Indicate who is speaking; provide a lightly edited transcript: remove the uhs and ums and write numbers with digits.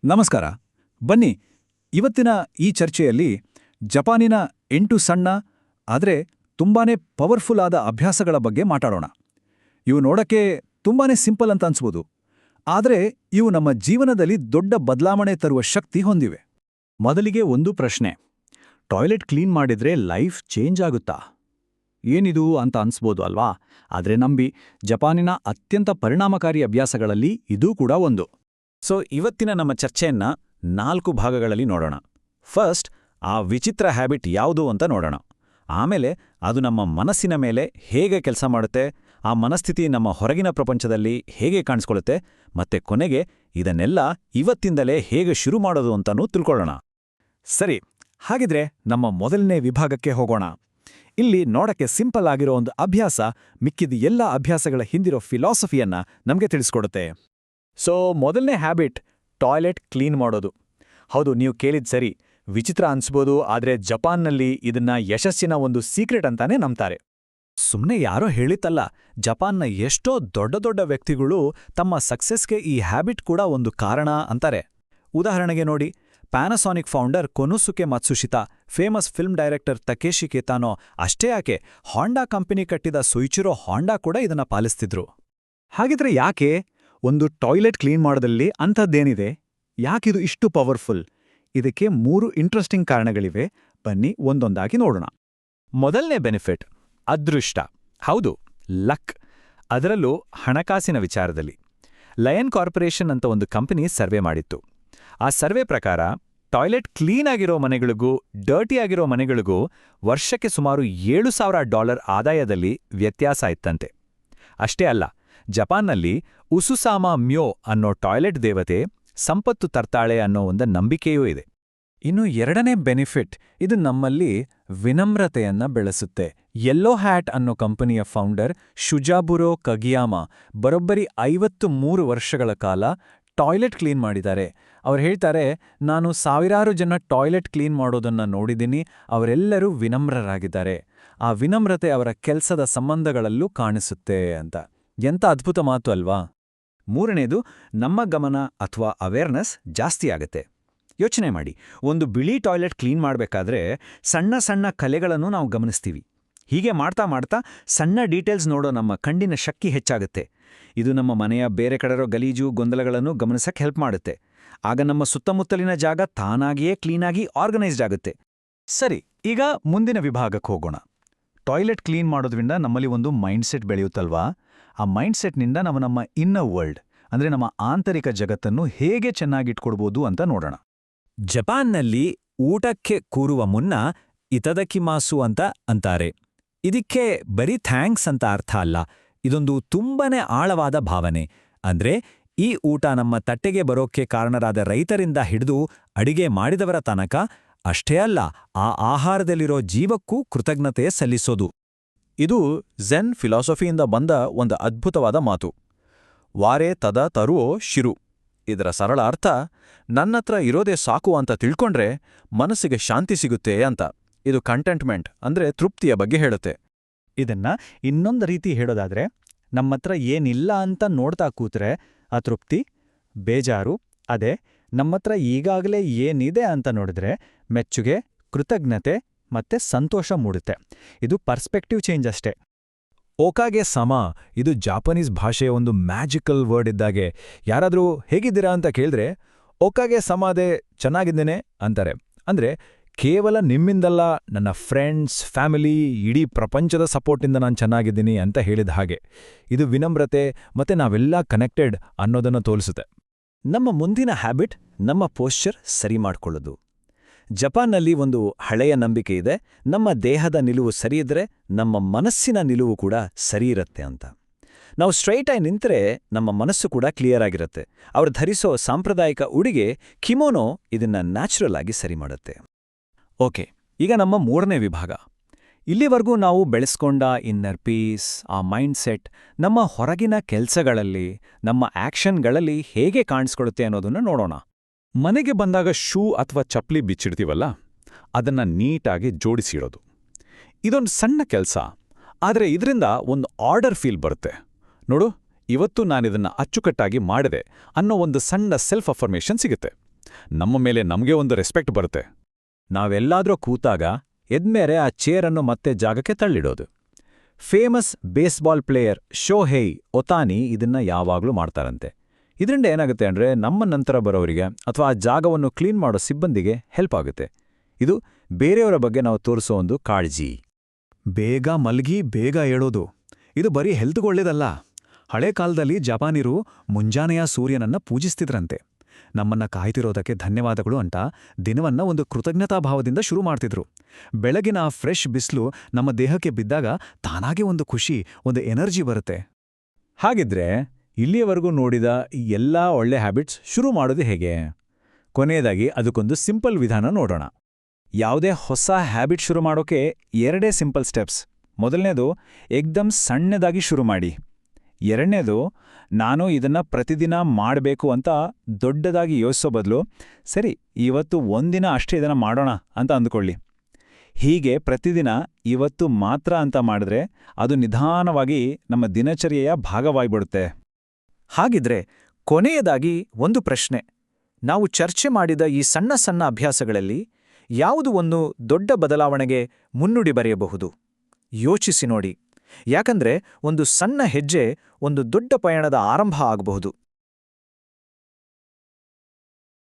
Speaker 1: ನಮಸ್ಕಾರ. ಬನ್ನಿ, ಇವತ್ತಿನ ಈ ಚರ್ಚೆಯಲ್ಲಿ ಜಪಾನಿನ 8 ಸಣ್ಣ ಆದರೆ ತುಂಬಾನೇ ಪವರ್ಫುಲ್ ಆದ ಅಭ್ಯಾಸಗಳ ಬಗ್ಗೆ ಮಾತಾಡೋಣ. ಇವು ನೋಡಕ್ಕೆ ತುಂಬಾನೇ ಸಿಂಪಲ್ ಅಂತ ಅನ್ಸ್ಬೋದು, ಆದರೆ ಇವು ನಮ್ಮ ಜೀವನದಲ್ಲಿ ದೊಡ್ಡ ಬದಲಾವಣೆ ತರುವ ಶಕ್ತಿ ಹೊಂದಿವೆ. ಮೊದಲಿಗೆ ಒಂದು ಪ್ರಶ್ನೆ: ಟಾಯ್ಲೆಟ್ ಕ್ಲೀನ್ ಮಾಡಿದ್ರೆ ಲೈಫ್ ಚೇಂಜ್ ಆಗುತ್ತಾ? ಏನಿದು ಅಂತ ಅನ್ಸ್ಬೋದು ಅಲ್ವಾ? ಆದರೆ ನಂಬಿ, ಜಪಾನಿನ ಅತ್ಯಂತ ಪರಿಣಾಮಕಾರಿ ಅಭ್ಯಾಸಗಳಲ್ಲಿ ಇದೂ ಕೂಡ ಒಂದು. ಸೊ ಇವತ್ತಿನ ನಮ್ಮ ಚರ್ಚೆಯನ್ನ 4 ಭಾಗಗಳಲ್ಲಿ ನೋಡೋಣ. ಫಸ್ಟ್, ಆ ವಿಚಿತ್ರ ಹ್ಯಾಬಿಟ್ ಯಾವುದು ಅಂತ ನೋಡೋಣ. ಆಮೇಲೆ ಅದು ನಮ್ಮ ಮನಸ್ಸಿನ ಮೇಲೆ ಹೇಗೆ ಕೆಲಸ ಮಾಡುತ್ತೆ, ಆ ಮನಸ್ಥಿತಿ ನಮ್ಮ ಹೊರಗಿನ ಪ್ರಪಂಚದಲ್ಲಿ ಹೇಗೆ ಕಾಣಿಸ್ಕೊಳ್ಳುತ್ತೆ, ಮತ್ತೆ ಕೊನೆಗೆ ಇದನ್ನೆಲ್ಲ ಇವತ್ತಿಂದಲೇ ಹೇಗೆ ಶುರು ಮಾಡೋದು ಅಂತನೂ ತಿಳ್ಕೊಳ್ಳೋಣ. ಸರಿ, ಹಾಗಿದ್ರೆ ನಮ್ಮ ಮೊದಲನೇ ವಿಭಾಗಕ್ಕೆ ಹೋಗೋಣ. ಇಲ್ಲಿ ನೋಡಕ್ಕೆ ಸಿಂಪಲ್ ಆಗಿರೋ ಒಂದು ಅಭ್ಯಾಸ ಮಿಕ್ಕಿದ ಎಲ್ಲ ಅಭ್ಯಾಸಗಳ ಹಿಂದಿರೋ ಫಿಲಾಸಫಿಯನ್ನ ನಮಗೆ ತಿಳಿಸ್ಕೊಡುತ್ತೆ. ಸೊ ಮೊದಲನೇ ಹ್ಯಾಬಿಟ್, ಟಾಯ್ಲೆಟ್ ಕ್ಲೀನ್ ಮಾಡೋದು. ಹೌದು, ನೀವು ಕೇಳಿದ್ ಸರಿ. ವಿಚಿತ್ರ ಅನ್ಸ್ಬೋದು, ಆದರೆ ಜಪಾನ್ನಲ್ಲಿ ಇದನ್ನ ಯಶಸ್ಸಿನ ಒಂದು ಸೀಕ್ರೆಟ್ ಅಂತಾನೆ ನಂಬ್ತಾರೆ. ಸುಮ್ಮನೆ ಯಾರೋ ಹೇಳಿತಲ್ಲ, ಜಪಾನ್ನ ಎಷ್ಟೋ ದೊಡ್ಡ ದೊಡ್ಡ ವ್ಯಕ್ತಿಗಳು ತಮ್ಮ ಸಕ್ಸಸ್ಗೆ ಈ ಹ್ಯಾಬಿಟ್ ಕೂಡ ಒಂದು ಕಾರಣ ಅಂತಾರೆ. ಉದಾಹರಣೆಗೆ ನೋಡಿ, Panasonic founder Konosuke Matsushita, famous film director Takeshi Kitano, ಅಷ್ಟೇ ಯಾಕೆ ಹಾಂಡಾ ಕಂಪನಿ ಕಟ್ಟಿದ ಸುಯಿಚಿರೋ ಹಾಂಡಾ ಕೂಡ ಇದನ್ನ ಪಾಲಿಸ್ತಿದ್ರು. ಹಾಗಿದ್ರೆ ಯಾಕೆ ಒಂದು ಟಾಯ್ಲೆಟ್ ಕ್ಲೀನ್ ಮಾಡೋದಲ್ಲಿ ಅಂಥದ್ದೇನಿದೆ? ಯಾಕಿದು ಇಷ್ಟು ಪವರ್ಫುಲ್? ಇದಕ್ಕೆ 3 ಇಂಟ್ರೆಸ್ಟಿಂಗ್ ಕಾರಣಗಳಿವೆ. ಬನ್ನಿ ಒಂದೊಂದಾಗಿ ನೋಡೋಣ. ಮೊದಲನೇ ಬೆನಿಫಿಟ್, ಅದೃಷ್ಟ. ಹೌದು, ಲಕ್. ಅದರಲ್ಲೂ ಹಣಕಾಸಿನ ವಿಚಾರದಲ್ಲಿ. ಲಯನ್ ಕಾರ್ಪೊರೇಷನ್ ಅಂತ ಒಂದು ಕಂಪನಿ ಸರ್ವೆ ಮಾಡಿತ್ತು. ಆ ಸರ್ವೆ ಪ್ರಕಾರ ಟಾಯ್ಲೆಟ್ ಕ್ಲೀನ್ ಆಗಿರೋ ಮನೆಗಳಿಗೂ ಡರ್ಟಿ ಆಗಿರೋ ಮನೆಗಳಿಗೂ ವರ್ಷಕ್ಕೆ ಸುಮಾರು $7,000 ಆದಾಯದಲ್ಲಿ ವ್ಯತ್ಯಾಸ ಇತ್ತಂತೆ. ಅಷ್ಟೇ ಅಲ್ಲ, ಜಪಾನ್ನಲ್ಲಿ ಉಸುಸಾಮಾ ಮ್ಯೋ ಅನ್ನೋ ಟಾಯ್ಲೆಟ್ ದೇವತೆ ಸಂಪತ್ತು ತರ್ತಾಳೆ ಅನ್ನೋ ಒಂದು ನಂಬಿಕೆಯೂ ಇದೆ. ಇನ್ನು ಎರಡನೇ ಬೆನಿಫಿಟ್, ಇದು ನಮ್ಮಲ್ಲಿ ವಿನಮ್ರತೆಯನ್ನ ಬೆಳೆಸುತ್ತೆ. ಯೆಲ್ಲೋ ಹ್ಯಾಟ್ ಅನ್ನೋ ಕಂಪನಿಯ ಫೌಂಡರ್ ಶುಜಾಬುರೋ ಕಗಿಯಾಮಾ ಬರೋಬ್ಬರಿ 53 ವರ್ಷಗಳ ಕಾಲ ಟಾಯ್ಲೆಟ್ ಕ್ಲೀನ್ ಮಾಡಿದ್ದಾರೆ. ಅವ್ರು ಹೇಳ್ತಾರೆ, ನಾನು ಸಾವಿರಾರು ಜನ ಟಾಯ್ಲೆಟ್ ಕ್ಲೀನ್ ಮಾಡೋದನ್ನ ನೋಡಿದ್ದೀನಿ, ಅವರೆಲ್ಲರೂ ವಿನಮ್ರರಾಗಿದ್ದಾರೆ. ಆ ವಿನಮ್ರತೆ ಅವರ ಕೆಲಸದ ಸಂಬಂಧಗಳಲ್ಲೂ ಕಾಣಿಸುತ್ತೆ ಅಂತ. ಎಂಥ ಅದ್ಭುತ ಮಾತು ಅಲ್ವಾ? ಮೂರನೇದು, ನಮ್ಮ ಗಮನ ಅಥವಾ ಅವೇರ್ನೆಸ್ ಜಾಸ್ತಿ ಆಗತ್ತೆ. ಯೋಚನೆ ಮಾಡಿ, ಒಂದು ಬಿಳಿ ಟಾಯ್ಲೆಟ್ ಕ್ಲೀನ್ ಮಾಡಬೇಕಾದ್ರೆ ಸಣ್ಣ ಸಣ್ಣ ಕಲೆಗಳನ್ನು ನಾವು ಗಮನಿಸ್ತೀವಿ. ಹೀಗೆ ಮಾಡ್ತಾ ಮಾಡ್ತಾ ಸಣ್ಣ ಡೀಟೇಲ್ಸ್ ನೋಡೋ ನಮ್ಮ ಕಣ್ಣಿನ ಶಕ್ತಿ ಹೆಚ್ಚಾಗುತ್ತೆ. ಇದು ನಮ್ಮ ಮನೆಯ ಬೇರೆ ಕಡೆರೋ ಗಲೀಜು ಗೊಂದಲಗಳನ್ನು ಗಮನಿಸಕ್ಕೆ ಹೆಲ್ಪ್ ಮಾಡುತ್ತೆ. ಆಗ ನಮ್ಮ ಸುತ್ತಮುತ್ತಲಿನ ಜಾಗ ತಾನಾಗಿಯೇ ಕ್ಲೀನಾಗಿ ಆರ್ಗನೈಸ್ಡ್ ಆಗುತ್ತೆ. ಸರಿ, ಈಗ ಮುಂದಿನ ವಿಭಾಗಕ್ಕೆ ಹೋಗೋಣ. ಟಾಯ್ಲೆಟ್ ಕ್ಲೀನ್ ಮಾಡೋದ್ರಿಂದ ನಮ್ಮಲ್ಲಿ ಒಂದು ಮೈಂಡ್ಸೆಟ್ ಬೆಳೆಯುತ್ತಲ್ವಾ? ಆ ಮೈಂಡ್ಸೆಟ್ನಿಂದ ನಾವು ನಮ್ಮ ಇನ್ನರ್ ವರ್ಲ್ಡ್, ಅಂದ್ರೆ ನಮ್ಮ ಆಂತರಿಕ ಜಗತ್ತನ್ನು ಹೇಗೆ ಚೆನ್ನಾಗಿಟ್ಕೊಡ್ಬೋದು ಅಂತ ನೋಡೋಣ. ಜಪಾನ್ನಲ್ಲಿ ಊಟಕ್ಕೆ ಕೂರುವ ಮುನ್ನ ಇತದಕಿಮಾಸು ಅಂತ ಅಂತಾರೆ. ಇದಕ್ಕೆ ಬರೀ ಥ್ಯಾಂಕ್ಸ್ ಅಂತ ಅರ್ಥ ಅಲ್ಲ, ಇದೊಂದು ತುಂಬಾನೇ ಆಳವಾದ ಭಾವನೆ. ಅಂದ್ರೆ ಈ ಊಟ ನಮ್ಮ ತಟ್ಟೆಗೆ ಬರೋಕ್ಕೆ ಕಾರಣರಾದ ರೈತರಿಂದ ಹಿಡಿದು ಅಡಿಗೆ ಮಾಡಿದವರ ತನಕ, ಅಷ್ಟೇ ಅಲ್ಲ, ಆ ಆಹಾರದಲ್ಲಿರೋ ಜೀವಕ್ಕೂ ಕೃತಜ್ಞತೆ ಸಲ್ಲಿಸೋದು. ಇದು ಝೆನ್ ಫಿಲಾಸಫಿಯಿಂದ ಬಂದ ಒಂದು ಅದ್ಭುತವಾದ ಮಾತು. ವಾರೇ ತದ ತರುವೋ ಶಿರು. ಇದರ ಸರಳ ಅರ್ಥ, ನನ್ನತ್ರ ಇರೋದೇ ಸಾಕು ಅಂತ ತಿಳ್ಕೊಂಡ್ರೆ ಮನಸ್ಸಿಗೆ ಶಾಂತಿ ಸಿಗುತ್ತೆ ಅಂತ. ಇದು ಕಂಟೆಂಟ್ಮೆಂಟ್ ಅಂದ್ರೆ ತೃಪ್ತಿಯ ಬಗ್ಗೆ ಹೇಳುತ್ತೆ. ಇದನ್ನ ಇನ್ನೊಂದು ರೀತಿ ಹೇಳೋದಾದ್ರೆ, ನಮ್ಮತ್ರ ಏನಿಲ್ಲ ಅಂತ ನೋಡ್ತಾ ಕೂತ್ರೆ ಅತೃಪ್ತಿ, ಬೇಜಾರು. ಅದೇ ನಮ್ಮತ್ರ ಈಗಾಗಲೇ ಏನಿದೆ ಅಂತ ನೋಡಿದ್ರೆ ಮೆಚ್ಚುಗೆ, ಕೃತಜ್ಞತೆ ಮತ್ತೆ ಸಂತೋಷ ಮೂಡುತ್ತೆ. ಇದು ಪರ್ಸ್ಪೆಕ್ಟಿವ್ ಚೇಂಜ್ ಅಷ್ಟೇ. ಓಕಾಗೆ ಸಮ, ಇದು ಜಾಪನೀಸ್ ಭಾಷೆಯ ಒಂದು ಮ್ಯಾಜಿಕಲ್ ವರ್ಡ್ ಇದ್ದಾಗೆ. ಯಾರಾದ್ರೂ ಹೇಗಿದ್ದೀರಾ ಅಂತ ಕೇಳಿದ್ರೆ ಓಕಾಗೆ ಸಮಾದೆ, ಚೆನ್ನಾಗಿದ್ದೇನೆ ಅಂತಾರೆ. ಅಂದ್ರೆ ಕೇವಲ ನಿಮ್ಮಿಂದಲ್ಲ, ನನ್ನ ಫ್ರೆಂಡ್ಸ್, ಫ್ಯಾಮಿಲಿ, ಇಡೀ ಪ್ರಪಂಚದ ಸಪೋರ್ಟಿಂದ ನಾನು ಚೆನ್ನಾಗಿದ್ದೀನಿ ಅಂತ ಹೇಳಿದ ಹಾಗೆ. ಇದು ವಿನಮ್ರತೆ ಮತ್ತೆ ನಾವೆಲ್ಲ ಕನೆಕ್ಟೆಡ್ ಅನ್ನೋದನ್ನು ತೋರಿಸುತ್ತೆ. ನಮ್ಮ ಮುಂದಿನ ಹ್ಯಾಬಿಟ್, ನಮ್ಮ ಪೋಶ್ಚರ್ ಸರಿ ಮಾಡ್ಕೊಳ್ಳೋದು. ಜಪಾನ್ನಲ್ಲಿ ಒಂದು ಹಳೆಯ ನಂಬಿಕೆ ಇದೆ, ನಮ್ಮ ದೇಹದ ನಿಲುವು ಸರಿಯಿದ್ರೆ ನಮ್ಮ ಮನಸ್ಸಿನ ನಿಲುವು ಕೂಡ ಸರಿ ಇರುತ್ತೆ ಅಂತ. ನಾವು ಸ್ಟ್ರೈಟ್ ಆಗಿ ನಿಂತರೆ ನಮ್ಮ ಮನಸ್ಸು ಕೂಡ ಕ್ಲಿಯರ್ ಆಗಿರುತ್ತೆ. ಅವರು ಧರಿಸೋ ಸಾಂಪ್ರದಾಯಿಕ ಉಡುಗೆ ಕಿಮೋನೋ ಇದನ್ನ ನ್ಯಾಚುರಲ್ ಆಗಿ ಸರಿ ಮಾಡುತ್ತೆ. ಓಕೆ, ಈಗ ನಮ್ಮ 3ನೇ ವಿಭಾಗ. ಇಲ್ಲಿವರೆಗೂ ನಾವು ಬೆಳೆಸ್ಕೊಂಡ ಇನ್ನರ್ ಪೀಸ್, ಆ ಮೈಂಡ್ಸೆಟ್ ನಮ್ಮ ಹೊರಗಿನ ಕೆಲಸಗಳಲ್ಲಿ, ನಮ್ಮ ಆಕ್ಷನ್ಗಳಲ್ಲಿ ಹೇಗೆ ಕಾಣಿಸ್ಕೊಳ್ಳುತ್ತೆ ಅನ್ನೋದನ್ನು ನೋಡೋಣ. ಮನೆಗೆ ಬಂದಾಗ ಶೂ ಅಥವಾ ಚಪ್ಪಲಿ ಬಿಚ್ಚಿಡ್ತೀವಲ್ಲ, ಅದನ್ನ ನೀಟಾಗಿ ಜೋಡಿಸಿಡೋದು. ಇದೊಂದು ಸಣ್ಣ ಕೆಲಸ, ಆದರೆ ಇದರಿಂದ ಒಂದು ಆರ್ಡರ್ ಫೀಲ್ ಬರುತ್ತೆ. ನೋಡು, ಇವತ್ತು ನಾನಿದನ್ನ ಅಚ್ಚುಕಟ್ಟಾಗಿ ಮಾಡಿದೆ ಅನ್ನೋ ಒಂದು ಸಣ್ಣ ಸೆಲ್ಫ್ ಅಫರ್ಮೇಷನ್ ಸಿಗುತ್ತೆ.
Speaker 2: ನಮ್ಮ ಮೇಲೆ ನಮಗೆ ಒಂದು ರೆಸ್ಪೆಕ್ಟ್ ಬರುತ್ತೆ.
Speaker 3: ನಾವೆಲ್ಲಾದ್ರೂ ಕೂತಾಗ ಎದ್ಮೇಲೆ ಆ ಚೇರನ್ನು ಮತ್ತೆ ಜಾಗಕ್ಕೆ ತಳ್ಳಿಡೋದು. ಫೇಮಸ್ ಬೇಸ್ಬಾಲ್ ಪ್ಲೇಯರ್ ಶೋಹೇಯ್ ಒತಾನಿ ಇದನ್ನ ಯಾವಾಗ್ಲೂ ಮಾಡ್ತಾರಂತೆ. ಇದರಿಂದ ಏನಾಗುತ್ತೆ ಅಂದ್ರೆ ನಮ್ಮ ನಂತರ ಬರೋರಿಗೆ ಅಥವಾ ಆ ಜಾಗವನ್ನು ಕ್ಲೀನ್ ಮಾಡೋ ಸಿಬ್ಬಂದಿಗೆ ಹೆಲ್ಪ್ ಆಗುತ್ತೆ. ಇದು ಬೇರೆಯವರ ಬಗ್ಗೆ ನಾವು ತೋರಿಸೋ ಒಂದು ಕಾಳಜಿ.
Speaker 1: ಬೇಗ ಮಲ್ಗಿ ಬೇಗ ಏಳೋದು ಇದು ಬರೀ ಹೆಲ್ತ್ಗೆ ಒಳ್ಳೇದಲ್ಲ. ಹಳೆ ಕಾಲದಲ್ಲಿ ಜಪಾನೀರು ಮುಂಜಾನೆಯ ಸೂರ್ಯನನ್ನ ಪೂಜಿಸ್ತಿದ್ರಂತೆ. ನಮ್ಮನ್ನ ಕಾಯ್ತಿರೋದಕ್ಕೆ ಧನ್ಯವಾದಗಳು ಅಂತ ದಿನವನ್ನ ಒಂದು ಕೃತಜ್ಞತಾಭಾವದಿಂದ ಶುರು ಮಾಡ್ತಿದ್ರು. ಬೆಳಗಿನ ಆ ಫ್ರೆಶ್ ಬಿಸಿಲು ನಮ್ಮ ದೇಹಕ್ಕೆ ಬಿದ್ದಾಗ ತಾನಾಗೆ ಒಂದು ಖುಷಿ, ಒಂದು ಎನರ್ಜಿ ಬರುತ್ತೆ.
Speaker 3: ಹಾಗಿದ್ರೆ ಇಲ್ಲಿಯವರೆಗೂ ನೋಡಿದ ಈ ಎಲ್ಲಾ ಒಳ್ಳೆ ಹ್ಯಾಬಿಟ್ಸ್ ಶುರು ಮಾಡೋದು ಹೇಗೆ? ಕೊನೆಯದಾಗಿ ಅದಕ್ಕೊಂದು ಸಿಂಪಲ್ ವಿಧಾನ ನೋಡೋಣ. ಯಾವುದೇ ಹೊಸ ಹ್ಯಾಬಿಟ್ ಶುರು ಮಾಡೋಕೆ 2 ಸಿಂಪಲ್ ಸ್ಟೆಪ್ಸ್. ಮೊದಲನೇದು, ಏಕ್ದಮ್ ಸಣ್ಣದಾಗಿ ಶುರು ಮಾಡಿ. ಎರಡನೇದು, ನಾನು ಇದನ್ನ ಪ್ರತಿದಿನ ಮಾಡಬೇಕು ಅಂತ ದೊಡ್ಡದಾಗಿ ಯೋಚಿಸೋ ಬದಲು, ಸರಿ ಇವತ್ತು ಒಂದಿನ ಅಷ್ಟೇ ಇದನ್ನ ಮಾಡೋಣ ಅಂತ ಅಂದ್ಕೊಳ್ಳಿ. ಹೀಗೆ ಪ್ರತಿದಿನ ಇವತ್ತು ಮಾತ್ರ ಅಂತ ಮಾಡಿದ್ರೆ ಅದು ನಿಧಾನವಾಗಿ ನಮ್ಮ ದಿನಚರ್ಯೆಯ ಭಾಗವಾಗ್ಬಿಡುತ್ತೆ.
Speaker 1: ಹಾಗಿದ್ರೆ ಕೊನೆಯದಾಗಿ ಒಂದು ಪ್ರಶ್ನೆ. ನಾವು ಚರ್ಚೆ ಮಾಡಿದ ಈ ಸಣ್ಣ ಸಣ್ಣ ಅಭ್ಯಾಸಗಳಲ್ಲಿ ಯಾವುದು ಒಂದು ದೊಡ್ಡ ಬದಲಾವಣೆಗೆ ಮುನ್ನುಡಿ ಬರೆಯಬಹುದು? ಯೋಚಿಸಿ ನೋಡಿ. ಯಾಕಂದ್ರೆ ಒಂದು ಸಣ್ಣ ಹೆಜ್ಜೆ ಒಂದು ದೊಡ್ಡ ಪಯಣದ ಆರಂಭ ಆಗಬಹುದು.